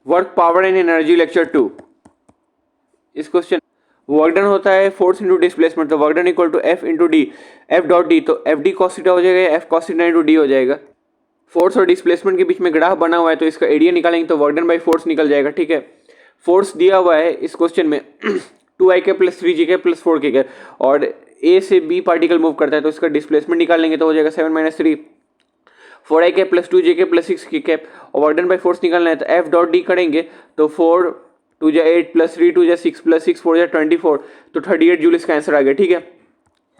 Work power and energy lecture 2। इस question work done होता है फोर्स इंटू डिस्प्लेसमेंट, तो work done equal to F into D, F dot D, तो F D cos theta हो जाएगा, F cos theta into D हो जाएगा। Force और डिस्प्लेसमेंट के बीच में ग्राफ बना हुआ है तो इसका एरिया निकालेंगे तो वर्क डन बाई फोर्स निकल जाएगा। ठीक है, फोर्स दिया हुआ है इस क्वेश्चन में 2ik plus 3gk plus 4k और ए से बी पार्टिकल मूव करता है तो इसका डिस्प्लेसमेंट निकाल लेंगे तो हो जाएगा 7 - 3 4ik plus 2jk plus 6k और वर्क डन बाई फोर्स निकालना है तो एफ डॉट डी करेंगे तो 4 2 जा 8 प्लस 3 2 जा 6 प्लस 6 4 जा 24 तो 38 जूल इसका आंसर आ गया। ठीक है,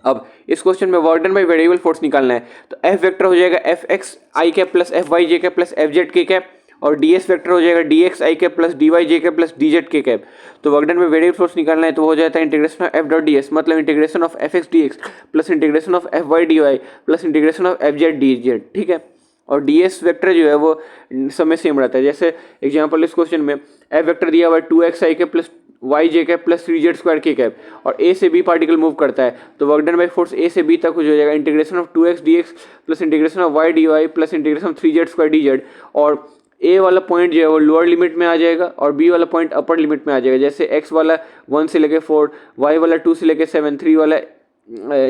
अब इस क्वेश्चन में work done by variable force निकालना है तो एफ वेक्टर हो जाएगा एफ एक्स आई cap plus F Y J cap plus F Z के कैप और डी एस वेक्टर हो जाएगा डी एक्स आई cap plus D Y J cap plus D Z के कैप। तो वर्क डन में variable force निकालना है तो हो जाता है integration of F dot D S मतलब integration of F X D X plus integration of F Y D Y plus integration of F Z D Z. ठीक है, और डी एस वेक्टर जो है वो समय सेम रहता है। जैसे एग्जाम्पल इस क्वेश्चन में एफ वेक्टर दिया हुआ है 2x आई cap plus Y J cap plus 3z square K cap और ए से बी पार्टिकल मूव करता है तो वर्क डन बाई फोर्स ए से बी तक हो जाएगा integration of 2x dx plus integration of y dy plus integration of 3z square dz और ए वाला पॉइंट जो है वो लोअर लिमिट में आ जाएगा और बी वाला पॉइंट अपर लिमिट में आ जाएगा। जैसे x वाला 1 से लेके 4, y वाला 2 से लेके 7, 3 वाला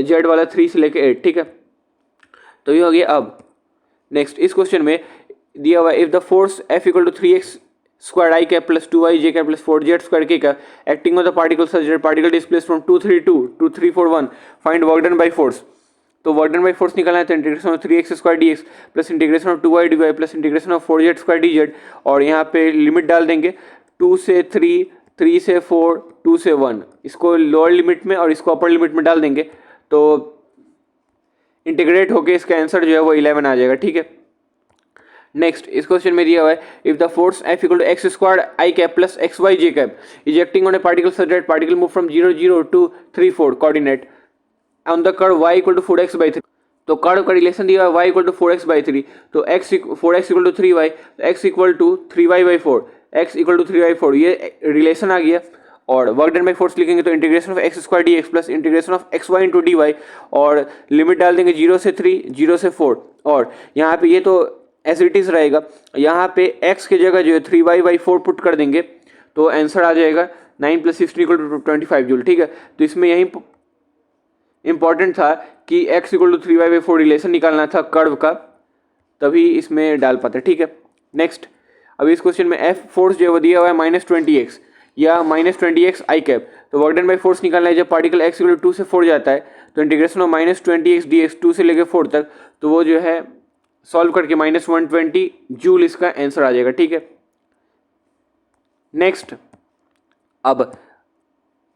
z वाला 3 से लेके 8। ठीक है, तो ये हो गया। अब नेक्स्ट इस क्वेश्चन में दिया हुआ if the force F equal to 3x square I cap plus 2y J cap plus 4z square K cap acting on the particle such that particle displace from 2 3 2 to 3 4 1 find work done by force. तो work done by force निकालना है तो integration of 3x square dx plus integration of 2y dy plus integration of 4z square dz और यहाँ पे limit डाल देंगे 2 से 3, 3 से 4, 2 से 1, इसको लोअर लिमिट में और इसको अपर लिमिट में डाल देंगे तो इंटीग्रेट होके इसका आंसर जो है वो 11 आ जाएगा। ठीक है, नेक्स्ट इस क्वेश्चन में दिया हुआ है if the force F equal to X square I cap plus X Y J cap is acting on a particle such that particle move from 0 0 to 3 4 coordinate on the curve y equal to 4x/3। तो curve का relation दिया हुआ है y equal to 4x/3 तो x 4x equal to 3y तो x equal to 3y/4 x equal to 3y/4 ये relation आ गया। और वर्क डन बाई फोर्स लिखेंगे तो integration of X square D X plus integration of X Y into D Y और limit डाल देंगे 0 से 3, 0 से 4 और यहाँ पे ये तो एज इट इज रहेगा, यहाँ पे x की जगह जो है 3y/4 पुट कर देंगे तो आंसर आ जाएगा 9 + 16 = 25 जूल। ठीक है, तो इसमें यही इंपॉर्टेंट था कि x = 3y/4 रिलेशन निकालना था कर्व का, तभी इसमें डाल पाते। ठीक है, नेक्स्ट अभी इस क्वेश्चन में F फोर्स जो दिया हुआ है -20x या -20x आई कैप तो वर्क डन बाई फोर्स निकालना है जब पार्टिकल x = 2 से 4 जाता है तो इंटीग्रेशन ऑफ -20x dx 2 से लेकर 4 तक तो वो जो है सॉल्व करके -120 जूल इसका आंसर आ जाएगा। ठीक है, नेक्स्ट अब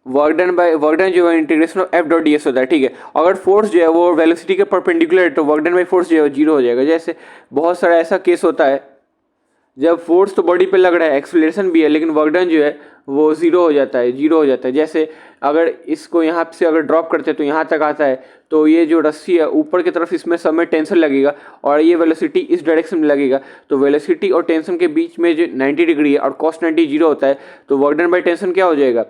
वर्क डन जो है integration of F dot D S होता है। ठीक है, अगर फोर्स जो है वो वेलोसिटी के परपेंडिकुलर है तो वर्क डन बाई फोर्स जो है 0 हो जाएगा। जैसे बहुत सारा ऐसा केस होता है जब फोर्स तो बॉडी पे लग रहा है, एक्सेलरेशन भी है, लेकिन वर्क डन जो है वो 0 हो जाता है, 0 हो जाता है। जैसे अगर इसको यहाँ से अगर ड्रॉप करते हैं तो यहाँ तक आता है तो ये जो रस्सी है ऊपर की तरफ इसमें सब में टेंशन लगेगा और ये वेलोसिटी इस डायरेक्शन में लगेगा तो वेलोसिटी और टेंशन के बीच में जो 90 डिग्री है और cos 90 0 होता है तो वर्क डन बाई टेंशन क्या हो जाएगा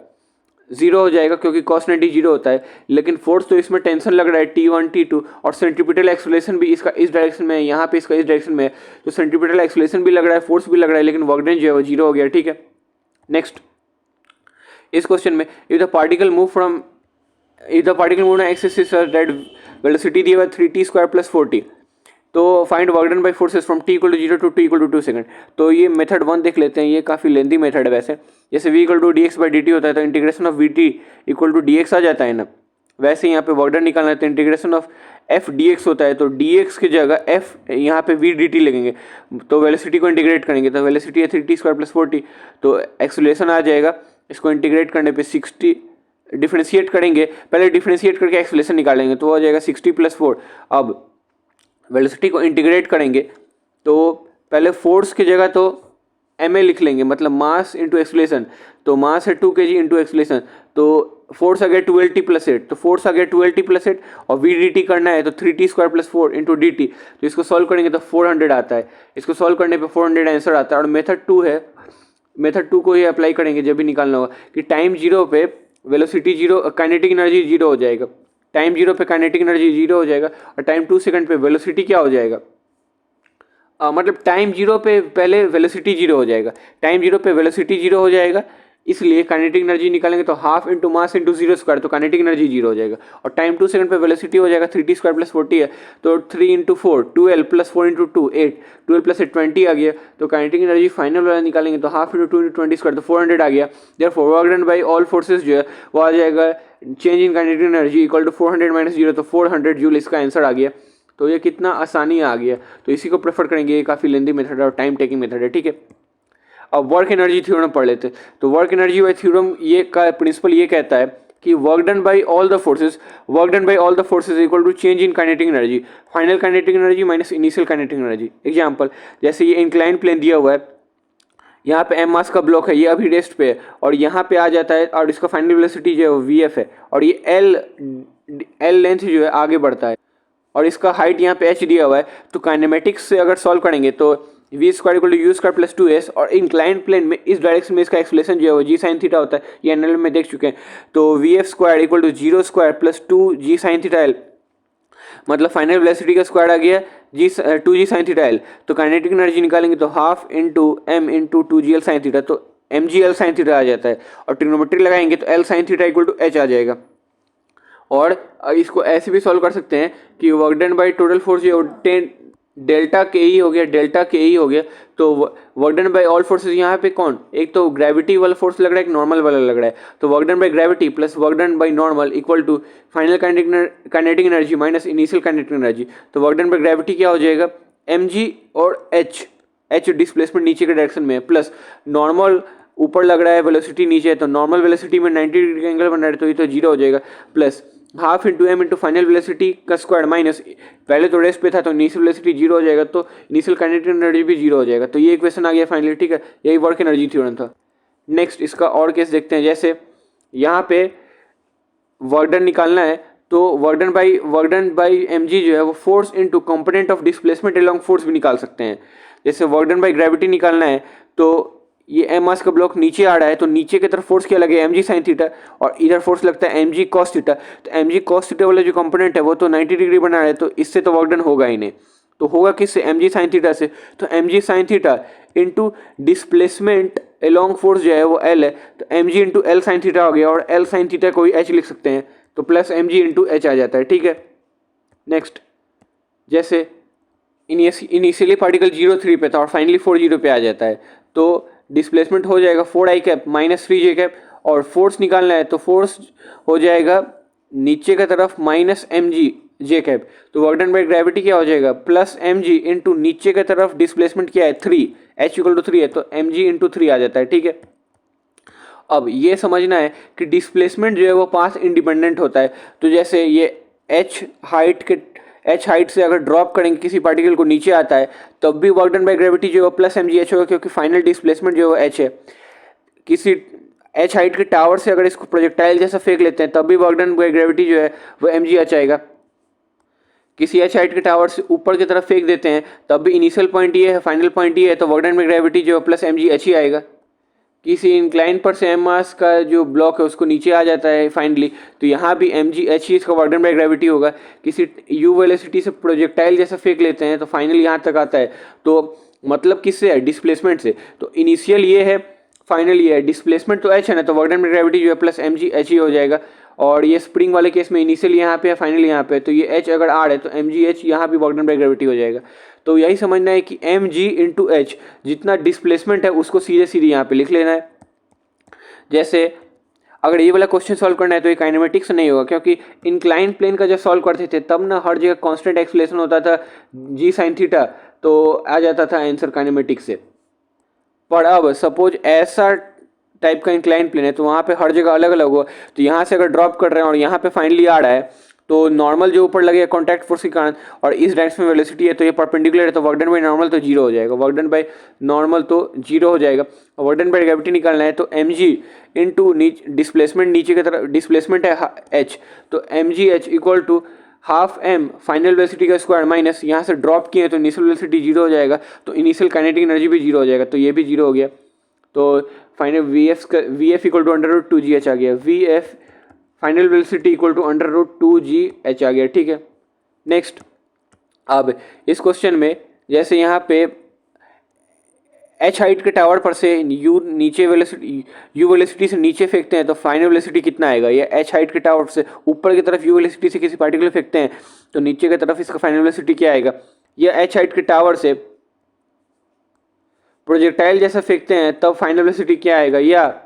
0 हो जाएगा क्योंकि cos 90 0 होता है। लेकिन फोर्स तो इसमें टेंशन लग रहा है T1 T2 और सेंट्रीपिटल एक्सेलरेशन भी इसका इस डायरेक्शन में है, यहाँ पे इसका इस डायरेक्शन में है तो सेंट्रीपिटल एक्सेलरेशन भी लग रहा है, फोर्स भी लग रहा है, लेकिन वर्क डन जो है वो 0 हो गया। ठीक है, नेक्स्ट इस क्वेश्चन में if the particle move X axis such that velocity दी हुआ 3t स्क्वायर प्लस 4t तो find work done by forces from t = 0 to t = 2 second. तो ये मेथड 1 देख लेते हैं, ये काफ़ी लेंदी मेथड है वैसे। जैसे v = dx/dt होता है तो इंटीग्रेशन ऑफ vt = dx आ जाता है ना, वैसे यहाँ पे वर्क डन निकालना है तो इंटीग्रेशन ऑफ f dx होता है तो dx की जगह f यहाँ पे v dt लगेंगे तो वेलोसिटी को इंटीग्रेट करेंगे तो वेलोसिटी है 3t स्क्वायर प्लस 4t तो एक्सेलरेशन आ जाएगा, इसको इंटीग्रेट करने पे 60 डिफरेंशिएट करेंगे, पहले डिफरेंशिएट करके एक्सेलरेशन निकालेंगे तो हो जाएगा 60 + 4। अब वेलोसिटी को इंटीग्रेट करेंगे तो पहले फोर्स की जगह तो ma लिख लेंगे मतलब मास इंटू एक्सेलरेशन, तो मास है 2 kg इंटू एक्सेलरेशन तो फोर्स आ गया 2Lt + 8 तो फोर्स आ गया 2Lt + 8 और v dt करना है तो 3t square plus 4 into D T तो इसको सॉल्व करेंगे तो 400 आता है, इसको सॉल्व करने पे 400 आंसर आता है। और मेथड 2 है, मेथड 2 को ही अप्लाई करेंगे जब भी निकालना होगा कि टाइम 0 पे वेलोसिटी 0 काइनेटिक एनर्जी 0 हो जाएगा, टाइम 0 पे काइनेटिक एनर्जी 0 हो जाएगा और टाइम 2 सेकंड पे वेलोसिटी क्या हो जाएगा मतलब टाइम जीरो पे पहले वेलोसिटी जीरो हो जाएगा, टाइम जीरो पे वेलोसिटी जीरो हो जाएगा, इसलिए काइनेटिक एनर्जी निकालेंगे तो half into mass into zero square, तो काइनेटिक एनर्जी जीरो हो जाएगा। और टाइम 2 सेकंड पे वेलोसिटी हो जाएगा 3t स्क्वायर प्लस 40 है, तो 3 इंटू 4 12 प्लस 4 इंटू 2 8, 12 प्लस 8 20 आ गया। तो काइनेटिक एनर्जी फाइनल वाला निकालेंगे तो हाफ इंटू 2 इंटू 20 स्क्वायर, तो 400 आ गया। Therefore work done by all forces जो है वो आ जाएगा change in kinetic energy equal to 400 minus zero, तो 400 जूल इसका आंसर आ गया। तो ये कितना आसानी आ गया, तो इसी को प्रेफर करेंगे, ये काफ़ी लेंदी मेथड है और टाइम टेकिंग मेथड है, ठीक है। अब वर्क एनर्जी थ्योरम पढ़ लेते हैं। तो वर्क एनर्जी बाय थ्योरम ये का प्रिंसिपल ये कहता है कि work done by all the forces equal to change in kinetic energy, final kinetic energy minus initial kinetic energy. Example, जैसे ये इंक्लाइन प्लेन दिया हुआ है, यहाँ पे एम मास का ब्लॉक है, ये अभी रेस्ट पे है, और यहाँ पे आ जाता है और इसका फाइनल वेलोसिटी जो है वो वी एफ है, और ये एल लेंथ जो है आगे बढ़ता है, और इसका हाइट यहाँ पे एच दिया हुआ है। तो काइनेमेटिक्स से अगर सॉल्व करेंगे तो V square equal to U square plus 2s, और इंक्लाइन प्लेन में इस डायरेक्शन में इसका एक्सप्लेशन जो है वो जी साइन थीटा होता है, ये एनएल में देख चुके हैं। तो V F square equal to 0 square plus 2 G sine theta L, मतलब फाइनल वेलोसिटी का स्क्वायर आ गया G 2g sine theta L. तो काइनेटिक एनर्जी निकालेंगे तो half into M into 2gl sine theta, तो mgl साइन थीटा आ जाता है, और ट्रिग्नोमेट्री लगाएंगे तो l sine theta equal to h आ जाएगा। और इसको ऐसे भी सॉल्व कर सकते हैं कि work done by total force जो 10 डेल्टा के ई हो गया, तो work done by all forces यहाँ पे कौन, एक तो ग्रेविटी वाला फोर्स लग रहा है, एक नॉर्मल वाला लग रहा है। तो work done by gravity plus work done by normal equal to final kinetic energy minus initial kinetic energy. तो वर्क डन बाय ग्रेविटी क्या हो जाएगा, mg और h डिस्प्लेसमेंट नीचे के डायरेक्शन में है, प्लस नॉर्मल ऊपर लग रहा है, वेलोसिटी नीचे है, तो नॉर्मल वेलोसिटी में 90 डिग्री का एंगल बन रहा है, तो ये तो जीरो हो जाएगा, plus half into M into final velocity का स्क्वायर माइनस पहले तो रेस्ट पे था तो इनिशियल वेलोसिटी जीरो हो जाएगा, तो इनिशियल काइनेटिक एनर्जी भी जीरो हो जाएगा। तो ये इक्वेशन आ गया फाइनली, ठीक है, यही वर्क एनर्जी थ्योरम था। नेक्स्ट इसका और केस देखते हैं, जैसे यहाँ पे वर्क डन निकालना है, तो work done by M G जो है वो force into component of displacement along force भी निकाल सकते हैं। जैसे वर्क डन बाई ग्रेविटी निकालना है, तो ये एम मास का ब्लॉक नीचे आ रहा है, तो नीचे की तरफ फोर्स क्या लगेगा, एम जी साइन थीटा, और इधर फोर्स लगता है एम जी कॉस थीटा। तो एम जी कॉस थीटा वाला जो कंपोनेंट है वो तो 90 डिग्री बना रहा है, तो इससे तो वर्क डन होगा ही नहीं, तो होगा किससे, एम जी साइन थीटा से। तो M G sine theta into displacement along force जो है वो एल है, तो M G into L sine theta हो गया, और एल साइन थीटा को एच लिख सकते हैं, तो plus M G into H आ जाता है, ठीक है। नेक्स्ट, जैसे इनिशियली पार्टिकल 0 3 पे था और फाइनली 4 0 पे आ जाता है, तो डिस्प्लेसमेंट हो जाएगा 4 i cap minus 3 j cap, और फोर्स निकालना है तो फोर्स हो जाएगा नीचे की तरफ माइनस एम जी जे कैप। तो वर्क डन बाय ग्रेविटी क्या हो जाएगा, प्लस एम जी इंटू नीचे की तरफ डिस्प्लेसमेंट क्या है 3, h इक्वल टू 3 है, तो एम जी इंटू 3 आ जाता है, ठीक है। अब ये समझना है कि डिस्प्लेसमेंट जो है वो पाथ इंडिपेंडेंट होता है, तो जैसे ये h हाइट से अगर ड्रॉप करेंगे किसी पार्टिकल को नीचे आता है, तब भी वर्क डन बाय ग्रेविटी जो है प्लस एम जी एच होगा, क्योंकि फाइनल डिस्प्लेसमेंट जो है h है। किसी h हाइट के टावर से अगर इसको प्रोजेक्टाइल जैसा फेंक लेते हैं तब भी वर्क डन बाय ग्रेविटी जो है वो एम जी एच आएगा। किसी h हाइट के टावर से ऊपर की तरफ फेंक देते हैं तब भी इनिशियल पॉइंट ये है, फाइनल पॉइंट ये है, तो वर्क डन बाय ग्रेविटी जो है प्लस एम जी एच ही आएगा। किसी इंक्लाइन पर से एम मास का जो ब्लॉक है उसको नीचे आ जाता है फाइनली, तो यहाँ भी एम जी एच ही इसका वर्क डन बाय ग्रेविटी होगा। किसी यू वेलोसिटी से प्रोजेक्टाइल जैसा फेंक लेते हैं तो फाइनली यहाँ तक आता है, तो मतलब किससे है, डिस्प्लेसमेंट से। तो इनिशियल ये है, फाइनल ये है, डिस्प्लेसमेंट तो एच है ना, तो वर्क डन बाय ग्रेविटी जो है प्लस एम जी एच ही हो जाएगा। और ये स्प्रिंग वाले केस में इनिशियल यहाँ पे है, फाइनल यहाँ पे है, तो ये एच अगर आर है तो एम जी एच यहाँ भी वर्क डन बाय ग्रेविटी हो जाएगा। तो यही समझना है कि एम जी इंटू एच जितना डिस्प्लेसमेंट है उसको सीधे सीधे यहाँ पे लिख लेना है। जैसे अगर ये वाला क्वेश्चन सॉल्व करना है तो ये काइनेमेटिक्स नहीं होगा, क्योंकि इंक्लाइन प्लेन का जब सॉल्व करते थे तब ना हर जगह कांस्टेंट एक्सप्लेशन होता था जी साइन थीटा, तो आ जाता था आंसर काइनेमेटिक्स से। पर अब सपोज ऐसा टाइप का इंक्लाइन प्लेन है तो वहाँ पे हर जगह अलग अलग होगा, तो यहाँ से अगर ड्रॉप कर रहे हैं और यहाँ पे फाइनली आ रहा है, तो नॉर्मल जो ऊपर लगेगा कॉन्टैक्ट फोर्स के कारण, और इस डायरेक्शन में वेलोसिटी है तो ये परपेंडिकुलर है, तो वर्क डन बाय नॉर्मल तो जीरो हो जाएगा, वर्क डन बाय नॉर्मल तो जीरो हो जाएगा। और वर्क डन बाय ग्रेविटी निकालना है तो एम जी इंटू डिस्प्लेसमेंट नीचे की तरफ डिस्प्लेसमेंट है एच, तो M G H equal to half M final velocity का स्क्वायर माइनस यहाँ से ड्रॉप किए तो इनिशियल वेलोसिटी जीरो हो जाएगा, तो इनिशियल काइनेटिक एनर्जी भी जीरो हो जाएगा, तो ये भी जीरो हो गया। तो final V F equal to under root 2gh आ गया, V F final velocity equal to under root 2gh आ गया, ठीक है। नेक्स्ट, अब इस क्वेश्चन में जैसे यहाँ पे एच हाइट के टावर पर से यू नीचे वेलोसिटी यू वेलोसिटी से नीचे फेंकते हैं तो फाइनल वेलोसिटी कितना आएगा, या एच हाइट के टावर से ऊपर की तरफ यू वेलोसिटी से किसी पार्टिकल फेंकते हैं तो नीचे की तरफ इसका फाइनल वेलोसिटी क्या आएगा, या एच हाइट के टावर से प्रोजेक्टाइल जैसा फेंकते हैं तब फाइनल वेलोसिटी क्या आएगा, या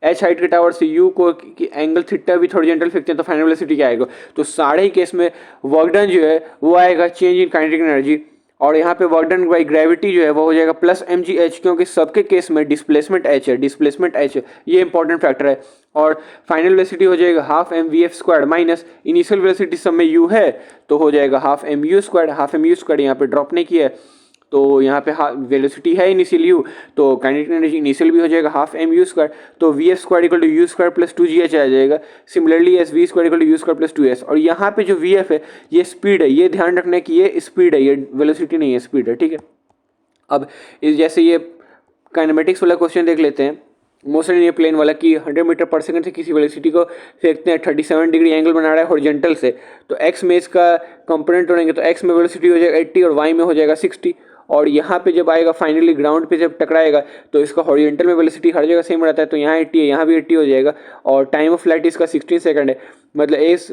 एच हाइट के टावर से यू को एंगल थीटा विथ हॉरिजॉन्टल फेंकते हैं तो फाइनल वेलोसिटी क्या आएगा। तो सारे ही केस में वर्क डन जो है वो आएगा चेंज इन काइनेटिक एनर्जी, और यहाँ पे वर्क डन बाई ग्रेविटी जो है वो हो जाएगा प्लस एम जी एच, क्योंकि सबके केस में डिस्प्लेसमेंट एच है, डिस्प्लेसमेंट एच है, ये इंपॉर्टेंट फैक्टर है। और फाइनल वेलोसिटी हो जाएगा half M V F square minus initial velocity सब में यू है तो हो जाएगा half M U square. Half M U square यहाँ पे ड्रॉप नहीं किया है तो यहाँ पे वेलोसिटी है इनिशियल यू, तो काइनेटिक एनर्जी इनिशियल भी हो जाएगा हाफ एम यू स्क्वायर, तो V F square equal to U square plus 2gh आ जाएगा। Similarly as V square equal to U square plus 2s, और यहाँ पे जो वी एफ है ये स्पीड है, ये ध्यान रखना है कि ये स्पीड है, ये वेलोसिटी नहीं है, स्पीड है, ठीक है। अब इस जैसे ये काइनेमेटिक्स वाला क्वेश्चन देख लेते हैं, मोशन इन प्लेन वाला कि 100 मीटर पर सेकंड से किसी वेलोसिटी को फेंकते हैं, 37 डिग्री एंगल बना रहा है हॉरिजॉन्टल से, तो एक्स में इसका कंपोनेंट जोड़ेंगे तो एक्स में वेलोसिटी हो जाएगा 80 और वाई में हो जाएगा 60, और यहाँ पे जब आएगा फाइनली ग्राउंड पे जब टकराएगा तो इसका हॉरिजॉन्टल में वेलोसिटी हर जगह सेम रहता है, तो यहाँ 80 है, यहाँ भी 80 हो जाएगा, और टाइम ऑफ फ्लाइट इसका 16 सेकंड है, मतलब एस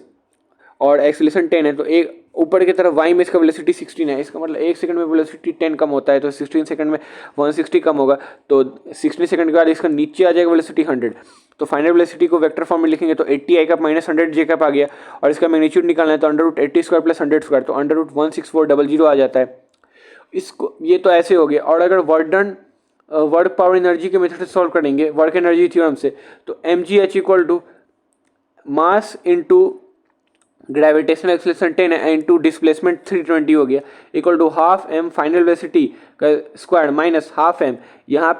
और एक्सेलेरेशन 10 है, तो एक ऊपर की तरफ वाई में इसका वेलोसिटी 16 है, इसका मतलब 1 सेकंड में वेलोसिटी 10 कम होता है, तो 16 सेकंड में 160 कम होगा, तो 16 सेकंड के बाद इसका नीचे आ जाएगा वेलोसिटी 100, तो फाइनल वेलोसिटी को वेक्टर फॉर्म में लिखेंगे तो 80 आई कप माइनस 100 जे कप आ गया, और इसका मैग्नीट्यूड निकालना है तो √80 स्क्वायर प्लस 100 स्क्वायर, तो √16400 आ जाता है। इसको ये तो ऐसे हो गया, और अगर work done work power energy के मेथड से सॉल्व करेंगे वर्क एनर्जी थ्योरम से, तो M G H equal to mass into gravitational acceleration 10 है इंटू डिस्प्लेसमेंट 320 हो गया, equal to half M final velocity का स्क्वायर माइनस हाफ एम, यहाँ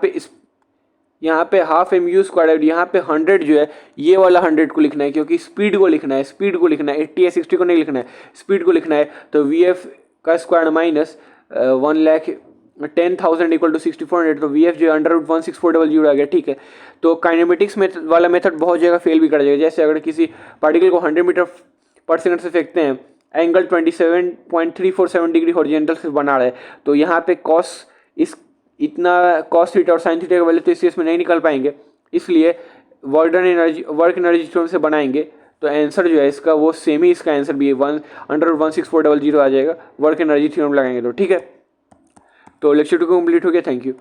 पे हाफ एम यू स्क्वायर है, यहाँ पे 100 जो है ये वाला 100 को लिखना है क्योंकि स्पीड को लिखना है, 80 या 60 को नहीं लिखना है, स्पीड को लिखना है, तो वी एफ का स्क्वायर माइनस 1,10,000 इक्वल टू 6400, तो वी एफ जो है √16400 आ गया, ठीक है। तो काइनेमेटिक्स वाला मेथड बहुत जगह फेल भी कर जाएगा, जैसे अगर किसी पार्टिकल को 100 मीटर पर सेकंड से फेंकते हैं, एंगल 27.347 डिग्री हॉरिजॉन्टल से बना रहा है, तो यहाँ पे कॉस इतना कॉस थीटा और साइन थीटा का वैल्यू तो इस केस में नहीं निकाल पाएंगे, इसलिए वर्क एनर्जी थ्योरम से बनाएंगे, तो आंसर जो है इसका वो सेम ही इसका आंसर भी है, 1/16400 आ जाएगा वर्क एनर्जी थ्योरम लगाएंगे तो, ठीक है। तो लेक्चर 2 कंप्लीट हो गया, थैंक यू।